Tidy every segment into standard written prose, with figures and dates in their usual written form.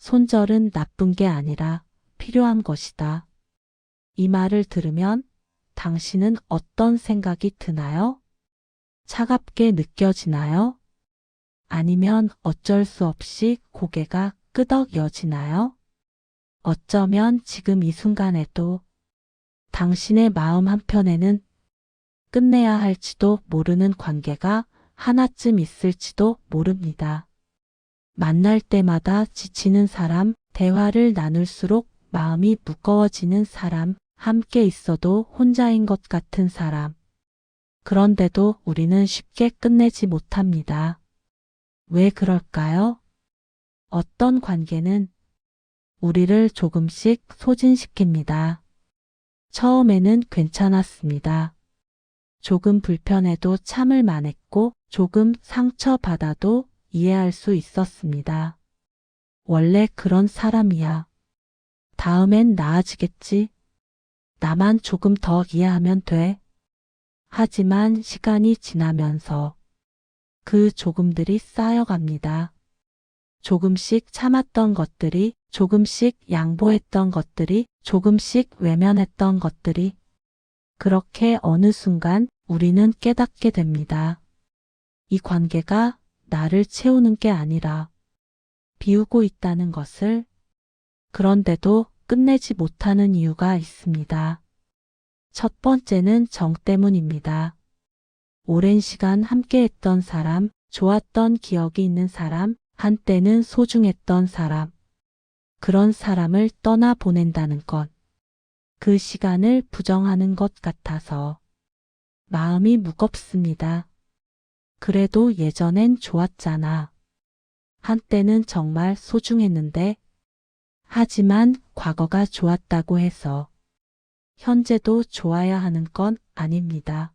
손절은 나쁜 게 아니라 필요한 것이다. 이 말을 들으면 당신은 어떤 생각이 드나요? 차갑게 느껴지나요? 아니면 어쩔 수 없이 고개가 끄덕여지나요? 어쩌면 지금 이 순간에도 당신의 마음 한편에는 끝내야 할지도 모르는 관계가 하나쯤 있을지도 모릅니다. 만날 때마다 지치는 사람, 대화를 나눌수록 마음이 무거워지는 사람, 함께 있어도 혼자인 것 같은 사람. 그런데도 우리는 쉽게 끝내지 못합니다. 왜 그럴까요? 어떤 관계는 우리를 조금씩 소진시킵니다. 처음에는 괜찮았습니다. 조금 불편해도 참을 만했고 조금 상처받아도 이해할 수 있었습니다. 원래 그런 사람이야. 다음엔 나아지겠지. 나만 조금 더 이해하면 돼. 하지만 시간이 지나면서 그 조금들이 쌓여갑니다. 조금씩 참았던 것들이, 조금씩 양보했던 것들이, 조금씩 외면했던 것들이, 그렇게 어느 순간 우리는 깨닫게 됩니다. 이 관계가 나를 채우는 게 아니라 비우고 있다는 것을. 그런데도 끝내지 못하는 이유가 있습니다. 첫 번째는 정 때문입니다. 오랜 시간 함께했던 사람, 좋았던 기억이 있는 사람, 한때는 소중했던 사람. 그런 사람을 떠나보낸다는 것. 그 시간을 부정하는 것 같아서 마음이 무겁습니다. 그래도 예전엔 좋았잖아. 한때는 정말 소중했는데. 하지만 과거가 좋았다고 해서 현재도 좋아야 하는 건 아닙니다.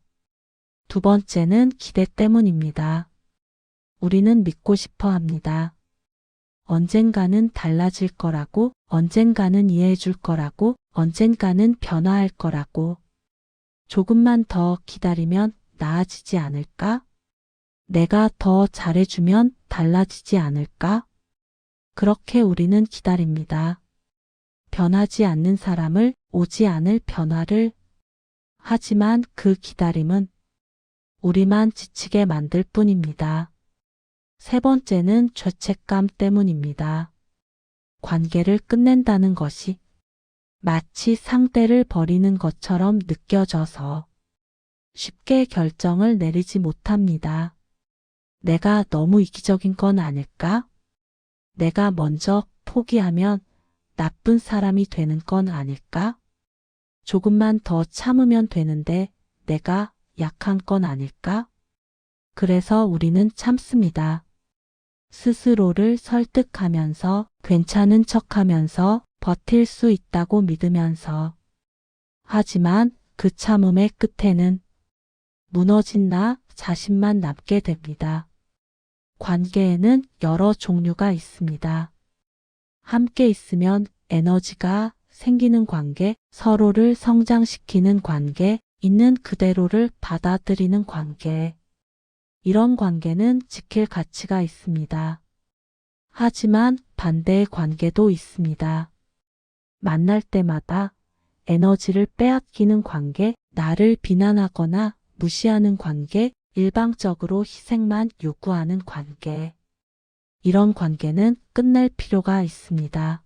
두 번째는 기대 때문입니다. 우리는 믿고 싶어 합니다. 언젠가는 달라질 거라고, 언젠가는 이해해 줄 거라고, 언젠가는 변화할 거라고. 조금만 더 기다리면 나아지지 않을까? 내가 더 잘해주면 달라지지 않을까? 그렇게 우리는 기다립니다. 변하지 않는 사람을, 오지 않을 변화를. 하지만 그 기다림은 우리만 지치게 만들 뿐입니다. 세 번째는 죄책감 때문입니다. 관계를 끝낸다는 것이 마치 상대를 버리는 것처럼 느껴져서 쉽게 결정을 내리지 못합니다. 내가 너무 이기적인 건 아닐까? 내가 먼저 포기하면 나쁜 사람이 되는 건 아닐까? 조금만 더 참으면 되는데 내가 약한 건 아닐까? 그래서 우리는 참습니다. 스스로를 설득하면서, 괜찮은 척하면서, 버틸 수 있다고 믿으면서. 하지만 그 참음의 끝에는 무너진 나 자신만 남게 됩니다. 관계에는 여러 종류가 있습니다. 함께 있으면 에너지가 생기는 관계, 서로를 성장시키는 관계, 있는 그대로를 받아들이는 관계. 이런 관계는 지킬 가치가 있습니다. 하지만 반대의 관계도 있습니다. 만날 때마다 에너지를 빼앗기는 관계, 나를 비난하거나 무시하는 관계, 일방적으로 희생만 요구하는 관계. 이런 관계는 끝낼 필요가 있습니다.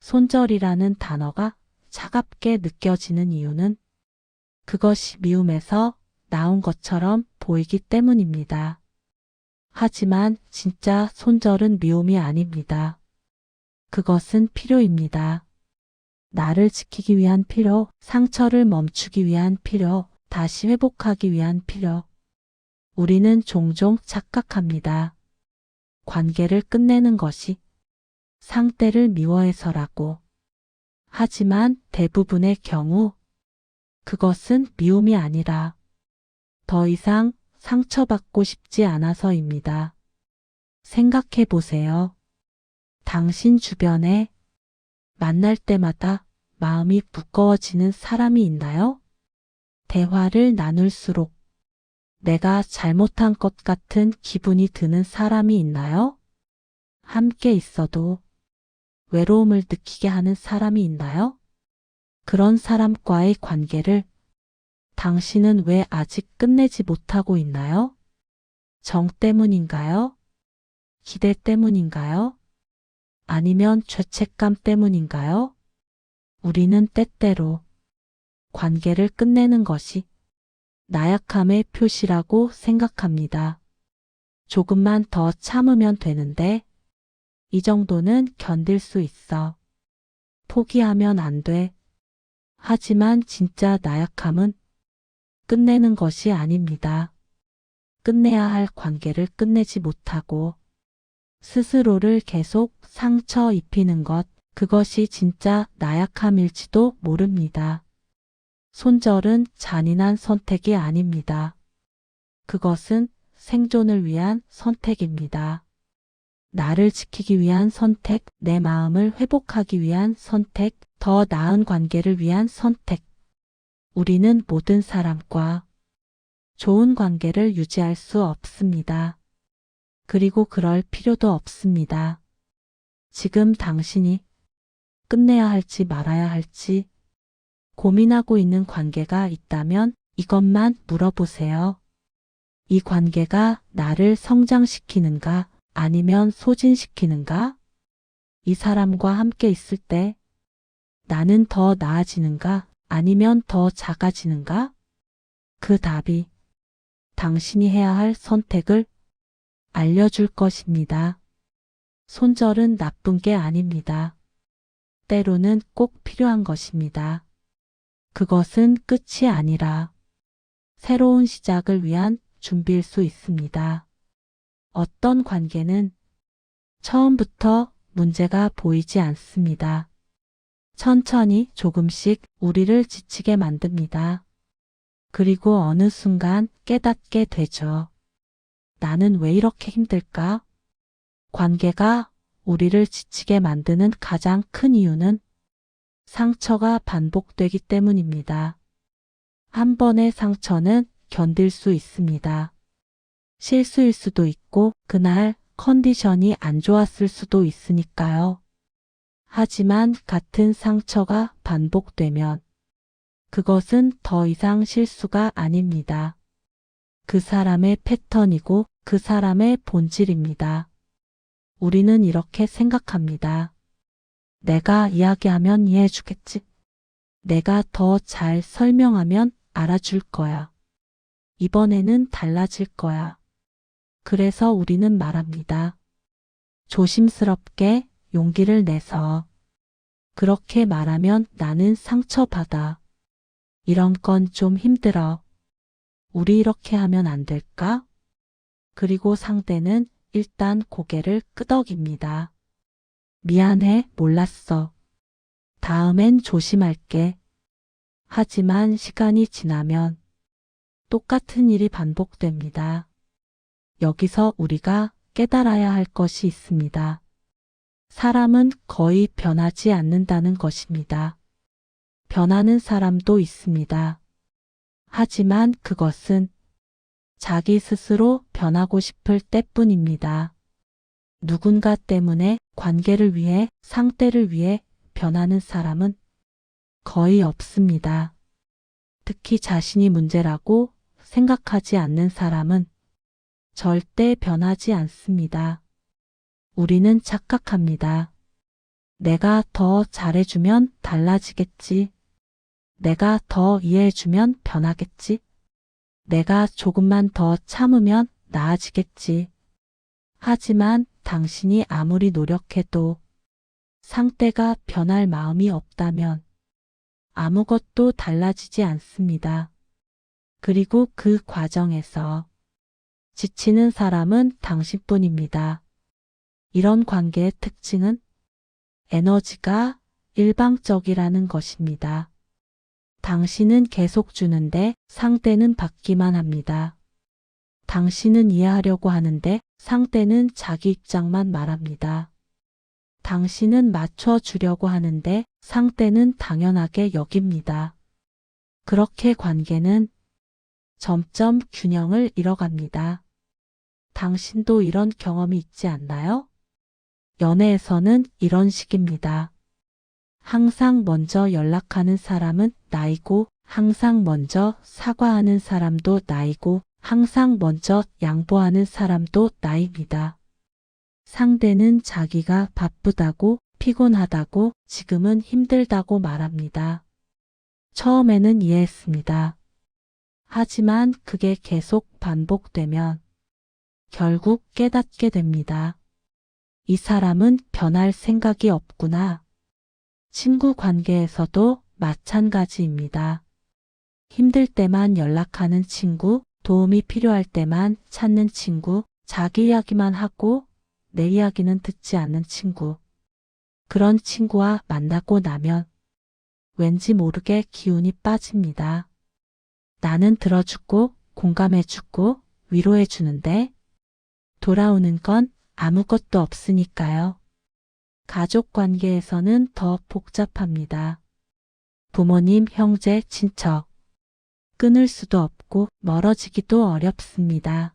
손절이라는 단어가 차갑게 느껴지는 이유는 그것이 미움에서 나온 것처럼 보이기 때문입니다. 하지만 진짜 손절은 미움이 아닙니다. 그것은 필요입니다. 나를 지키기 위한 필요, 상처를 멈추기 위한 필요, 다시 회복하기 위한 필요. 우리는 종종 착각합니다. 관계를 끝내는 것이 상대를 미워해서라고. 하지만 대부분의 경우 그것은 미움이 아니라 더 이상 상처받고 싶지 않아서입니다. 생각해 보세요. 당신 주변에 만날 때마다 마음이 무거워지는 사람이 있나요? 대화를 나눌수록 내가 잘못한 것 같은 기분이 드는 사람이 있나요? 함께 있어도 외로움을 느끼게 하는 사람이 있나요? 그런 사람과의 관계를 당신은 왜 아직 끝내지 못하고 있나요? 정 때문인가요? 기대 때문인가요? 아니면 죄책감 때문인가요? 우리는 때때로 관계를 끝내는 것이 나약함의 표시라고 생각합니다. 조금만 더 참으면 되는데, 이 정도는 견딜 수 있어. 포기하면 안 돼. 하지만 진짜 나약함은 끝내는 것이 아닙니다. 끝내야 할 관계를 끝내지 못하고 스스로를 계속 상처 입히는 것, 그것이 진짜 나약함일지도 모릅니다. 손절은 잔인한 선택이 아닙니다. 그것은 생존을 위한 선택입니다. 나를 지키기 위한 선택, 내 마음을 회복하기 위한 선택, 더 나은 관계를 위한 선택. 우리는 모든 사람과 좋은 관계를 유지할 수 없습니다. 그리고 그럴 필요도 없습니다. 지금 당신이 끝내야 할지 말아야 할지 고민하고 있는 관계가 있다면 이것만 물어보세요. 이 관계가 나를 성장시키는가 아니면 소진시키는가? 이 사람과 함께 있을 때 나는 더 나아지는가 아니면 더 작아지는가? 그 답이 당신이 해야 할 선택을 알려줄 것입니다. 손절은 나쁜 게 아닙니다. 때로는 꼭 필요한 것입니다. 그것은 끝이 아니라 새로운 시작을 위한 준비일 수 있습니다. 어떤 관계는 처음부터 문제가 보이지 않습니다. 천천히 조금씩 우리를 지치게 만듭니다. 그리고 어느 순간 깨닫게 되죠. 나는 왜 이렇게 힘들까? 관계가 우리를 지치게 만드는 가장 큰 이유는 상처가 반복되기 때문입니다. 한 번의 상처는 견딜 수 있습니다. 실수일 수도 있고 그날 컨디션이 안 좋았을 수도 있으니까요. 하지만 같은 상처가 반복되면 그것은 더 이상 실수가 아닙니다. 그 사람의 패턴이고 그 사람의 본질입니다. 우리는 이렇게 생각합니다. 내가 이야기하면 이해해 주겠지. 내가 더 잘 설명하면 알아줄 거야. 이번에는 달라질 거야. 그래서 우리는 말합니다. 조심스럽게 용기를 내서 그렇게 말하면 나는 상처받아. 이런 건 좀 힘들어. 우리 이렇게 하면 안 될까? 그리고 상대는 일단 고개를 끄덕입니다. 미안해, 몰랐어. 다음엔 조심할게. 하지만 시간이 지나면 똑같은 일이 반복됩니다. 여기서 우리가 깨달아야 할 것이 있습니다. 사람은 거의 변하지 않는다는 것입니다. 변하는 사람도 있습니다. 하지만 그것은 자기 스스로 변하고 싶을 때뿐입니다. 누군가 때문에 관계를 위해 상대를 위해 변하는 사람은 거의 없습니다. 특히 자신이 문제라고 생각하지 않는 사람은 절대 변하지 않습니다. 우리는 착각합니다. 내가 더 잘해주면 달라지겠지. 내가 더 이해해주면 변하겠지. 내가 조금만 더 참으면 나아지겠지. 하지만 당신이 아무리 노력해도 상대가 변할 마음이 없다면 아무것도 달라지지 않습니다. 그리고 그 과정에서 지치는 사람은 당신뿐입니다. 이런 관계의 특징은 에너지가 일방적이라는 것입니다. 당신은 계속 주는데 상대는 받기만 합니다. 당신은 이해하려고 하는데 상대는 자기 입장만 말합니다. 당신은 맞춰주려고 하는데 상대는 당연하게 여깁니다. 그렇게 관계는 점점 균형을 잃어갑니다. 당신도 이런 경험이 있지 않나요? 연애에서는 이런 식입니다. 항상 먼저 연락하는 사람은 나이고, 항상 먼저 사과하는 사람도 나이고, 항상 먼저 양보하는 사람도 나입니다. 상대는 자기가 바쁘다고, 피곤하다고, 지금은 힘들다고 말합니다. 처음에는 이해했습니다. 하지만 그게 계속 반복되면 결국 깨닫게 됩니다. 이 사람은 변할 생각이 없구나. 친구 관계에서도 마찬가지입니다. 힘들 때만 연락하는 친구, 도움이 필요할 때만 찾는 친구, 자기 이야기만 하고 내 이야기는 듣지 않는 친구. 그런 친구와 만나고 나면 왠지 모르게 기운이 빠집니다. 나는 들어주고 공감해주고 위로해주는데 돌아오는 건 아무것도 없으니까요. 가족 관계에서는 더 복잡합니다. 부모님, 형제, 친척. 끊을 수도 없고 멀어지기도 어렵습니다.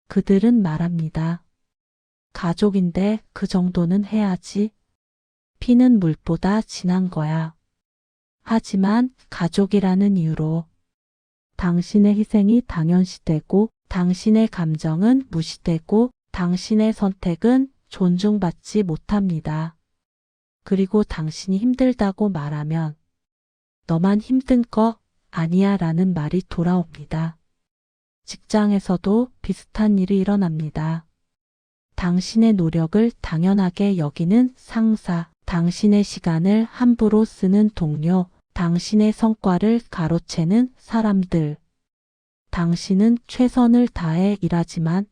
그들은 말합니다. 가족인데 그 정도는 해야지. 피는 물보다 진한 거야. 하지만 가족이라는 이유로 당신의 희생이 당연시되고 당신의 감정은 무시되고 당신의 선택은 존중받지 못합니다. 그리고 당신이 힘들다고 말하면 너만 힘든 거 아니야 라는 말이 돌아옵니다. 직장에서도 비슷한 일이 일어납니다. 당신의 노력을 당연하게 여기는 상사, 당신의 시간을 함부로 쓰는 동료, 당신의 성과를 가로채는 사람들. 당신은 최선을 다해 일하지만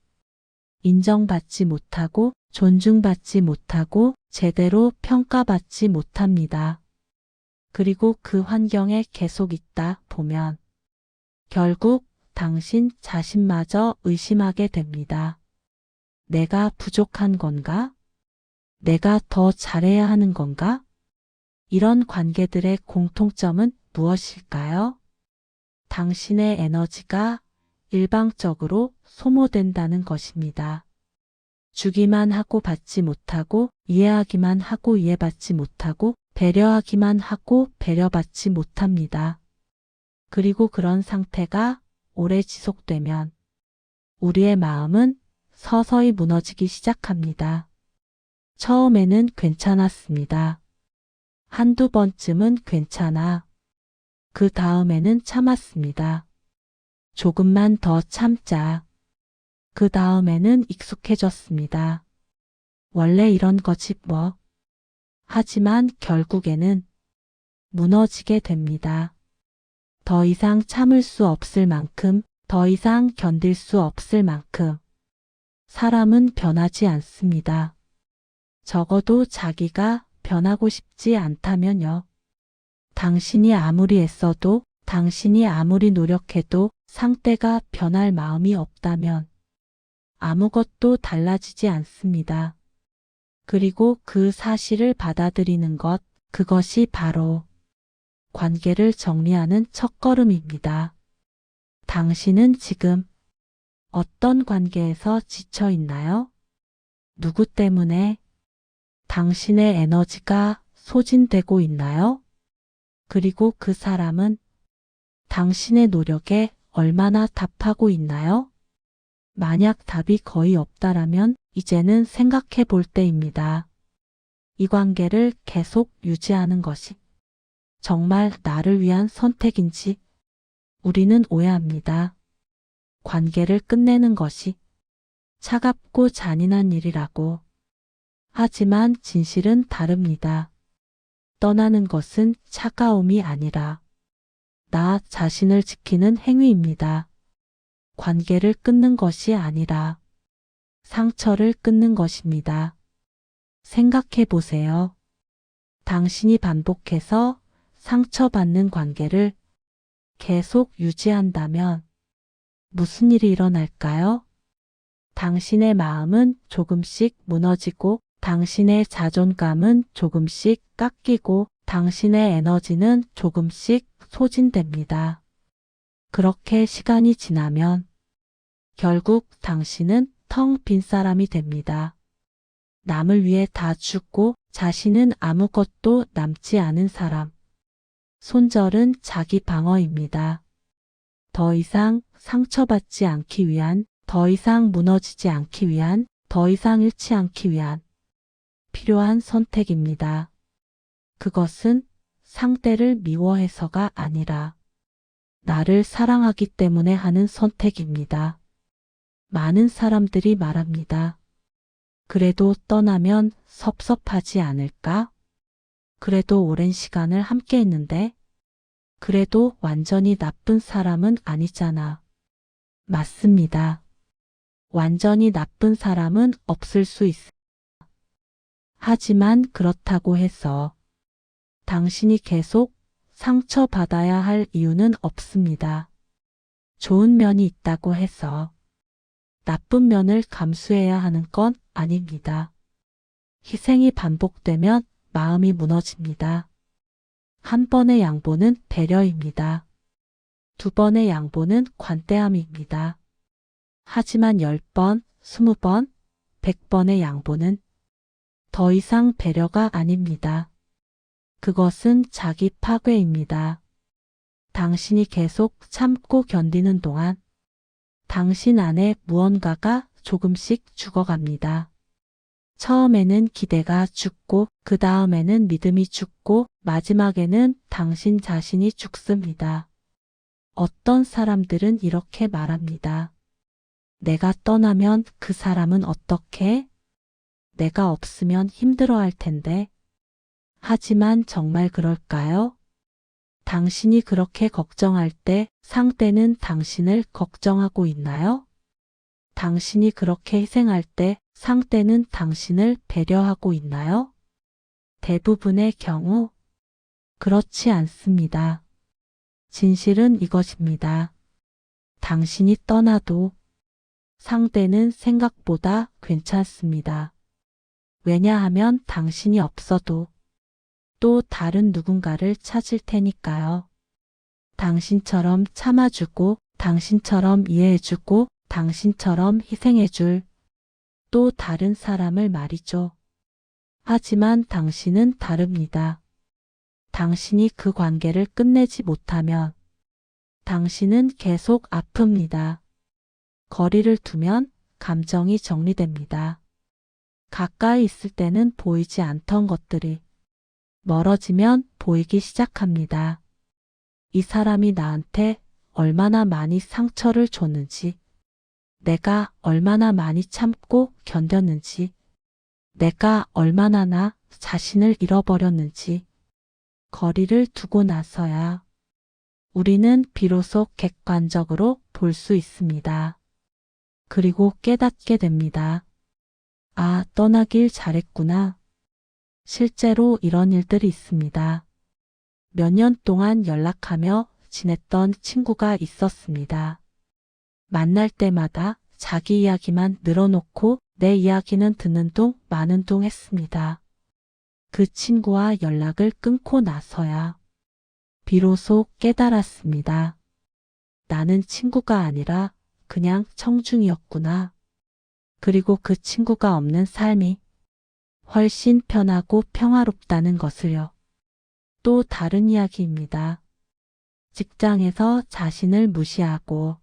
인정받지 못하고 존중받지 못하고 제대로 평가받지 못합니다. 그리고 그 환경에 계속 있다 보면 결국 당신 자신마저 의심하게 됩니다. 내가 부족한 건가? 내가 더 잘해야 하는 건가? 이런 관계들의 공통점은 무엇일까요? 당신의 에너지가 일방적으로 소모된다는 것입니다. 주기만 하고 받지 못하고, 이해하기만 하고 이해받지 못하고, 배려하기만 하고 배려받지 못합니다. 그리고 그런 상태가 오래 지속되면 우리의 마음은 서서히 무너지기 시작합니다. 처음에는 괜찮았습니다. 한두 번쯤은 괜찮아. 그 다음에는 참았습니다. 조금만 더 참자. 그 다음에는 익숙해졌습니다. 원래 이런 거지 뭐. 하지만 결국에는 무너지게 됩니다. 더 이상 참을 수 없을 만큼, 더 이상 견딜 수 없을 만큼 사람은 변하지 않습니다. 적어도 자기가 변하고 싶지 않다면요. 당신이 아무리 애써도, 당신이 아무리 노력해도 상대가 변할 마음이 없다면 아무것도 달라지지 않습니다. 그리고 그 사실을 받아들이는 것, 그것이 바로 관계를 정리하는 첫걸음입니다. 당신은 지금 어떤 관계에서 지쳐 있나요? 누구 때문에 당신의 에너지가 소진되고 있나요? 그리고 그 사람은 당신의 노력에 얼마나 답하고 있나요? 만약 답이 거의 없다라면 이제는 생각해 볼 때입니다. 이 관계를 계속 유지하는 것이 정말 나를 위한 선택인지 우리는 오해합니다. 관계를 끝내는 것이 차갑고 잔인한 일이라고. 하지만 진실은 다릅니다. 떠나는 것은 차가움이 아니라 나 자신을 지키는 행위입니다. 관계를 끊는 것이 아니라 상처를 끊는 것입니다. 생각해 보세요. 당신이 반복해서 상처받는 관계를 계속 유지한다면 무슨 일이 일어날까요? 당신의 마음은 조금씩 무너지고 당신의 자존감은 조금씩 깎이고 당신의 에너지는 조금씩 소진됩니다. 그렇게 시간이 지나면 결국 당신은 텅 빈 사람이 됩니다. 남을 위해 다 죽고 자신은 아무것도 남지 않은 사람. 손절은 자기 방어입니다. 더 이상 상처받지 않기 위한, 더 이상 무너지지 않기 위한, 더 이상 잃지 않기 위한 필요한 선택입니다. 그것은 상대를 미워해서가 아니라 나를 사랑하기 때문에 하는 선택입니다. 많은 사람들이 말합니다. 그래도 떠나면 섭섭하지 않을까? 그래도 오랜 시간을 함께 했는데? 그래도 완전히 나쁜 사람은 아니잖아. 맞습니다. 완전히 나쁜 사람은 없을 수 있어. 하지만 그렇다고 해서 당신이 계속 상처받아야 할 이유는 없습니다. 좋은 면이 있다고 해서 나쁜 면을 감수해야 하는 건 아닙니다. 희생이 반복되면 마음이 무너집니다. 한 번의 양보는 배려입니다. 두 번의 양보는 관대함입니다. 하지만 10번, 20번, 100번의 양보는 더 이상 배려가 아닙니다. 그것은 자기 파괴입니다. 당신이 계속 참고 견디는 동안 당신 안에 무언가가 조금씩 죽어갑니다. 처음에는 기대가 죽고 그 다음에는 믿음이 죽고 마지막에는 당신 자신이 죽습니다. 어떤 사람들은 이렇게 말합니다. 내가 떠나면 그 사람은 어떻게? 내가 없으면 힘들어할 텐데. 하지만 정말 그럴까요? 당신이 그렇게 걱정할 때 상대는 당신을 걱정하고 있나요? 당신이 그렇게 희생할 때 상대는 당신을 배려하고 있나요? 대부분의 경우 그렇지 않습니다. 진실은 이것입니다. 당신이 떠나도 상대는 생각보다 괜찮습니다. 왜냐하면 당신이 없어도 또 다른 누군가를 찾을 테니까요. 당신처럼 참아주고, 당신처럼 이해해주고, 당신처럼 희생해줄 또 다른 사람을 말이죠. 하지만 당신은 다릅니다. 당신이 그 관계를 끝내지 못하면 당신은 계속 아픕니다. 거리를 두면 감정이 정리됩니다. 가까이 있을 때는 보이지 않던 것들이 멀어지면 보이기 시작합니다. 이 사람이 나한테 얼마나 많이 상처를 줬는지, 내가 얼마나 많이 참고 견뎠는지, 내가 얼마나 나 자신을 잃어버렸는지, 거리를 두고 나서야 우리는 비로소 객관적으로 볼 수 있습니다. 그리고 깨닫게 됩니다. 아, 떠나길 잘했구나. 실제로 이런 일들이 있습니다. 몇 년 동안 연락하며 지냈던 친구가 있었습니다. 만날 때마다 자기 이야기만 늘어놓고 내 이야기는 듣는 둥 마는 둥 했습니다. 그 친구와 연락을 끊고 나서야 비로소 깨달았습니다. 나는 친구가 아니라 그냥 청중이었구나. 그리고 그 친구가 없는 삶이 훨씬 편하고 평화롭다는 것을요. 또 다른 이야기입니다. 직장에서 자신을 무시하고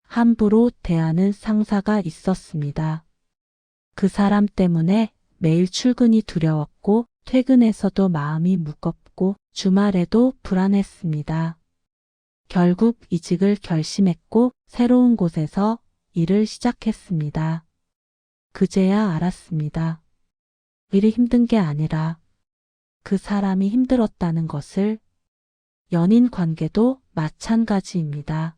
함부로 대하는 상사가 있었습니다. 그 사람 때문에 매일 출근이 두려웠고 퇴근해서도 마음이 무겁고 주말에도 불안했습니다. 결국 이직을 결심했고 새로운 곳에서 일을 시작했습니다. 그제야 알았습니다. 일이 힘든 게 아니라 그 사람이 힘들었다는 것을. 연인 관계도 마찬가지입니다.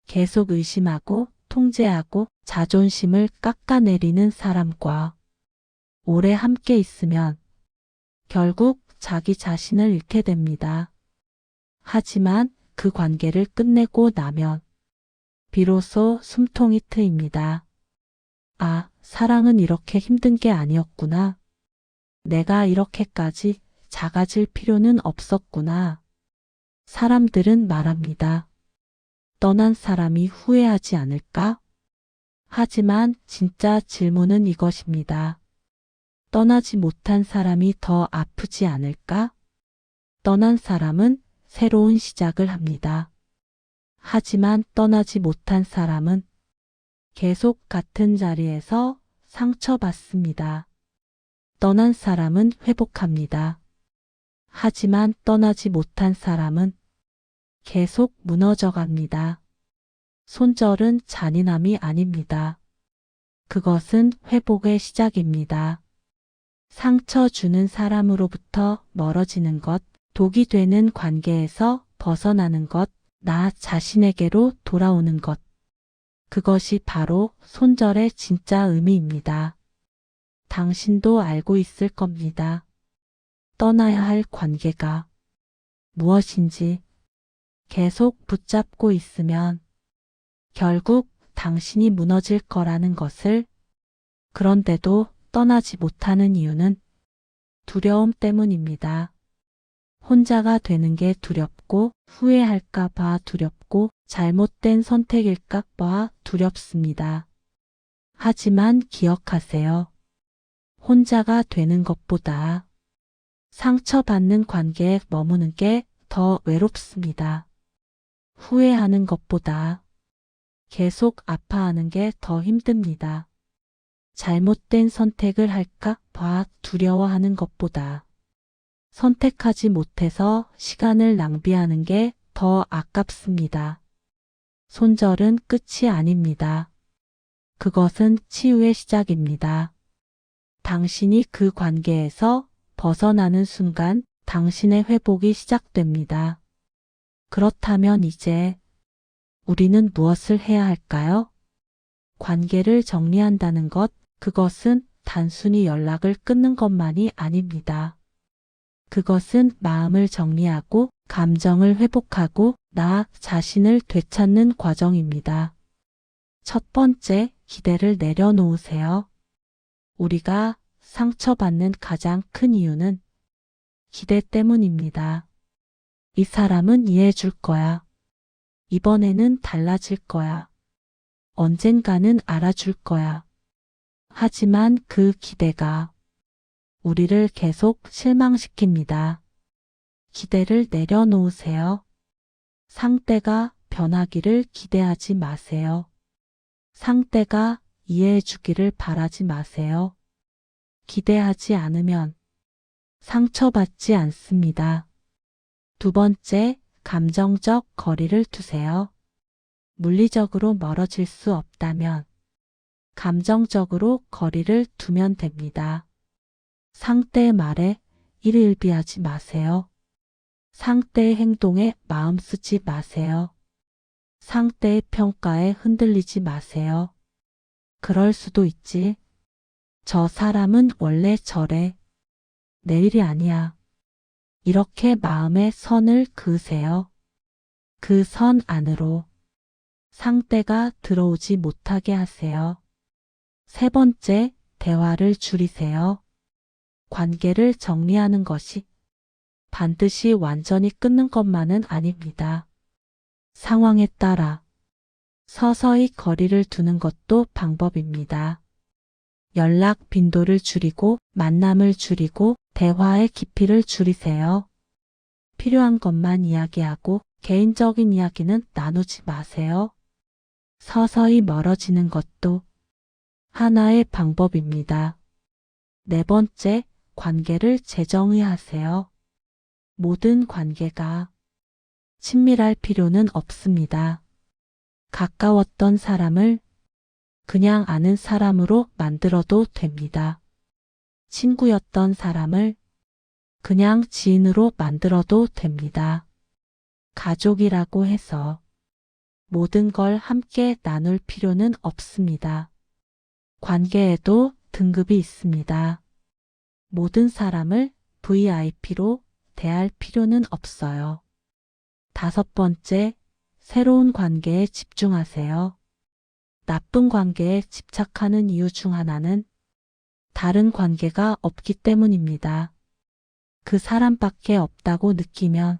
계속 의심하고 통제하고 자존심을 깎아내리는 사람과 오래 함께 있으면 결국 자기 자신을 잃게 됩니다. 하지만 그 관계를 끝내고 나면 비로소 숨통이 트입니다. 아, 사랑은 이렇게 힘든 게 아니었구나. 내가 이렇게까지 작아질 필요는 없었구나. 사람들은 말합니다. 떠난 사람이 후회하지 않을까? 하지만 진짜 질문은 이것입니다. 떠나지 못한 사람이 더 아프지 않을까? 떠난 사람은 새로운 시작을 합니다. 하지만 떠나지 못한 사람은 계속 같은 자리에서 상처받습니다. 떠난 사람은 회복합니다. 하지만 떠나지 못한 사람은 계속 무너져 갑니다. 손절은 잔인함이 아닙니다. 그것은 회복의 시작입니다. 상처 주는 사람으로부터 멀어지는 것, 독이 되는 관계에서 벗어나는 것, 나 자신에게로 돌아오는 것. 그것이 바로 손절의 진짜 의미입니다. 당신도 알고 있을 겁니다. 떠나야 할 관계가 무엇인지 계속 붙잡고 있으면 결국 당신이 무너질 거라는 것을. 그런데도 떠나지 못하는 이유는 두려움 때문입니다. 혼자가 되는 게 두렵고 후회할까 봐 두렵고 잘못된 선택일까 봐 두렵습니다. 하지만 기억하세요. 혼자가 되는 것보다 상처받는 관계에 머무는 게 더 외롭습니다. 후회하는 것보다 계속 아파하는 게 더 힘듭니다. 잘못된 선택을 할까 봐 두려워하는 것보다 선택하지 못해서 시간을 낭비하는 게 더 아깝습니다. 손절은 끝이 아닙니다. 그것은 치유의 시작입니다. 당신이 그 관계에서 벗어나는 순간 당신의 회복이 시작됩니다. 그렇다면 이제 우리는 무엇을 해야 할까요? 관계를 정리한다는 것, 그것은 단순히 연락을 끊는 것만이 아닙니다. 그것은 마음을 정리하고 감정을 회복하고 나 자신을 되찾는 과정입니다. 첫 번째, 기대를 내려놓으세요. 우리가 상처받는 가장 큰 이유는 기대 때문입니다. 이 사람은 이해해 줄 거야. 이번에는 달라질 거야. 언젠가는 알아줄 거야. 하지만 그 기대가 우리를 계속 실망시킵니다. 기대를 내려놓으세요. 상대가 변하기를 기대하지 마세요. 상대가 이해해 주기를 바라지 마세요. 기대하지 않으면 상처받지 않습니다. 두 번째, 감정적 거리를 두세요. 물리적으로 멀어질 수 없다면 감정적으로 거리를 두면 됩니다. 상대의 말에 일희일비하지 마세요. 상대의 행동에 마음 쓰지 마세요. 상대의 평가에 흔들리지 마세요. 그럴 수도 있지. 저 사람은 원래 저래. 내일이 아니야. 이렇게 마음의 선을 그으세요. 그 선 안으로 상대가 들어오지 못하게 하세요. 세 번째, 대화를 줄이세요. 관계를 정리하는 것이 반드시 완전히 끊는 것만은 아닙니다. 상황에 따라 서서히 거리를 두는 것도 방법입니다. 연락 빈도를 줄이고 만남을 줄이고 대화의 깊이를 줄이세요. 필요한 것만 이야기하고 개인적인 이야기는 나누지 마세요. 서서히 멀어지는 것도 하나의 방법입니다. 네 번째, 관계를 재정의하세요. 모든 관계가 친밀할 필요는 없습니다. 가까웠던 사람을 그냥 아는 사람으로 만들어도 됩니다. 친구였던 사람을 그냥 지인으로 만들어도 됩니다. 가족이라고 해서 모든 걸 함께 나눌 필요는 없습니다. 관계에도 등급이 있습니다. 모든 사람을 VIP로 대할 필요는 없어요. 다섯 번째, 새로운 관계에 집중하세요. 나쁜 관계에 집착하는 이유 중 하나는 다른 관계가 없기 때문입니다. 그 사람밖에 없다고 느끼면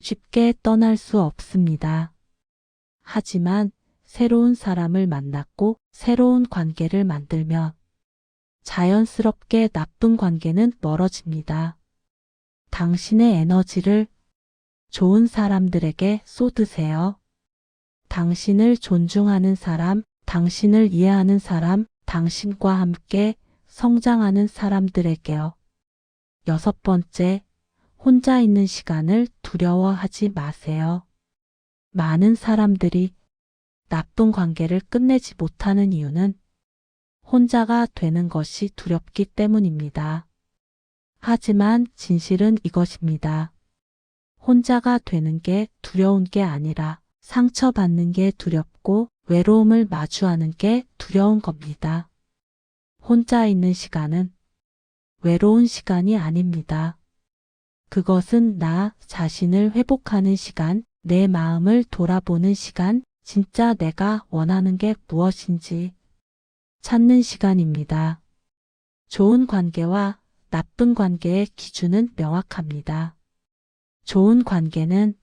쉽게 떠날 수 없습니다. 하지만 새로운 사람을 만났고 새로운 관계를 만들면 자연스럽게 나쁜 관계는 멀어집니다. 당신의 에너지를 좋은 사람들에게 쏟으세요. 당신을 존중하는 사람, 당신을 이해하는 사람, 당신과 함께 성장하는 사람들에게요. 6번째, 혼자 있는 시간을 두려워하지 마세요. 많은 사람들이 나쁜 관계를 끝내지 못하는 이유는 혼자가 되는 것이 두렵기 때문입니다. 하지만 진실은 이것입니다. 혼자가 되는 게 두려운 게 아니라 상처받는 게 두렵고 외로움을 마주하는 게 두려운 겁니다. 혼자 있는 시간은 외로운 시간이 아닙니다. 그것은 나 자신을 회복하는 시간, 내 마음을 돌아보는 시간, 진짜 내가 원하는 게 무엇인지 찾는 시간입니다. 좋은 관계와 나쁜 관계의 기준은 명확합니다. 좋은 관계는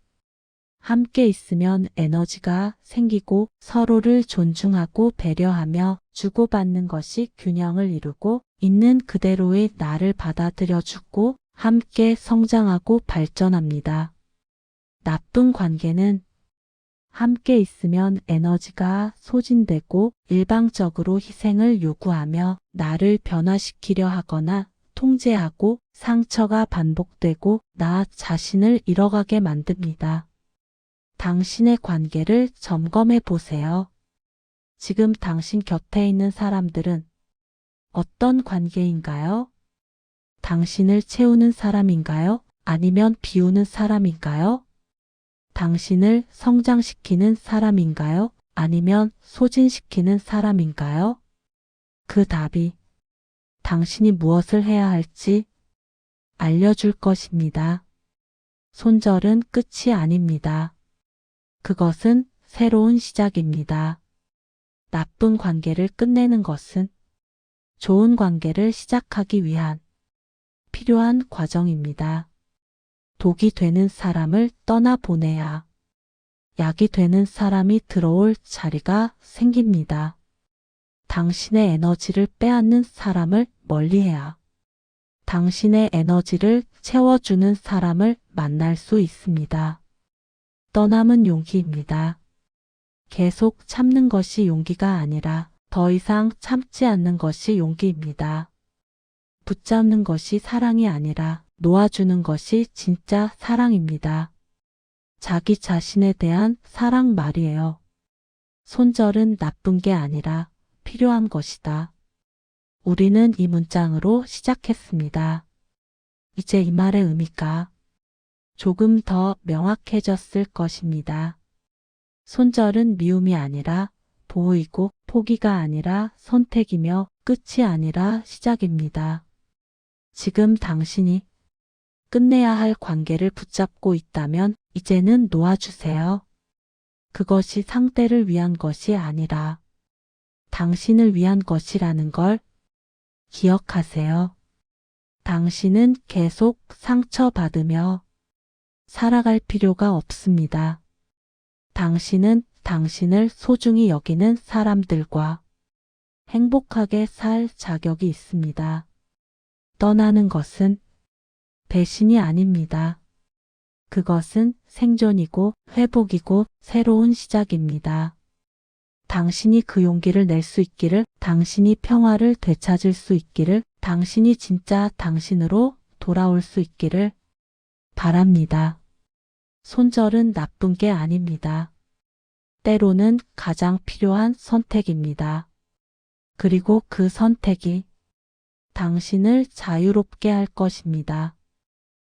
함께 있으면 에너지가 생기고 서로를 존중하고 배려하며 주고받는 것이 균형을 이루고 있는 그대로의 나를 받아들여주고 함께 성장하고 발전합니다. 나쁜 관계는 함께 있으면 에너지가 소진되고 일방적으로 희생을 요구하며 나를 변화시키려 하거나 통제하고 상처가 반복되고 나 자신을 잃어가게 만듭니다. 당신의 관계를 점검해 보세요. 지금 당신 곁에 있는 사람들은 어떤 관계인가요? 당신을 채우는 사람인가요? 아니면 비우는 사람인가요? 당신을 성장시키는 사람인가요? 아니면 소진시키는 사람인가요? 그 답이 당신이 무엇을 해야 할지 알려줄 것입니다. 손절은 끝이 아닙니다. 그것은 새로운 시작입니다. 나쁜 관계를 끝내는 것은 좋은 관계를 시작하기 위한 필요한 과정입니다. 독이 되는 사람을 떠나보내야 약이 되는 사람이 들어올 자리가 생깁니다. 당신의 에너지를 빼앗는 사람을 멀리해야 당신의 에너지를 채워주는 사람을 만날 수 있습니다. 떠남은 용기입니다. 계속 참는 것이 용기가 아니라 더 이상 참지 않는 것이 용기입니다. 붙잡는 것이 사랑이 아니라 놓아주는 것이 진짜 사랑입니다. 자기 자신에 대한 사랑 말이에요. 손절은 나쁜 게 아니라 필요한 것이다. 우리는 이 문장으로 시작했습니다. 이제 이 말의 의미가 조금 더 명확해졌을 것입니다. 손절은 미움이 아니라 보호이고 포기가 아니라 선택이며 끝이 아니라 시작입니다. 지금 당신이 끝내야 할 관계를 붙잡고 있다면 이제는 놓아주세요. 그것이 상대를 위한 것이 아니라 당신을 위한 것이라는 걸 기억하세요. 당신은 계속 상처받으며 살아갈 필요가 없습니다. 당신은 당신을 소중히 여기는 사람들과 행복하게 살 자격이 있습니다. 떠나는 것은 배신이 아닙니다. 그것은 생존이고 회복이고 새로운 시작입니다. 당신이 그 용기를 낼 수 있기를, 당신이 평화를 되찾을 수 있기를, 당신이 진짜 당신으로 돌아올 수 있기를 바랍니다. 손절은 나쁜 게 아닙니다. 때로는 가장 필요한 선택입니다. 그리고 그 선택이 당신을 자유롭게 할 것입니다.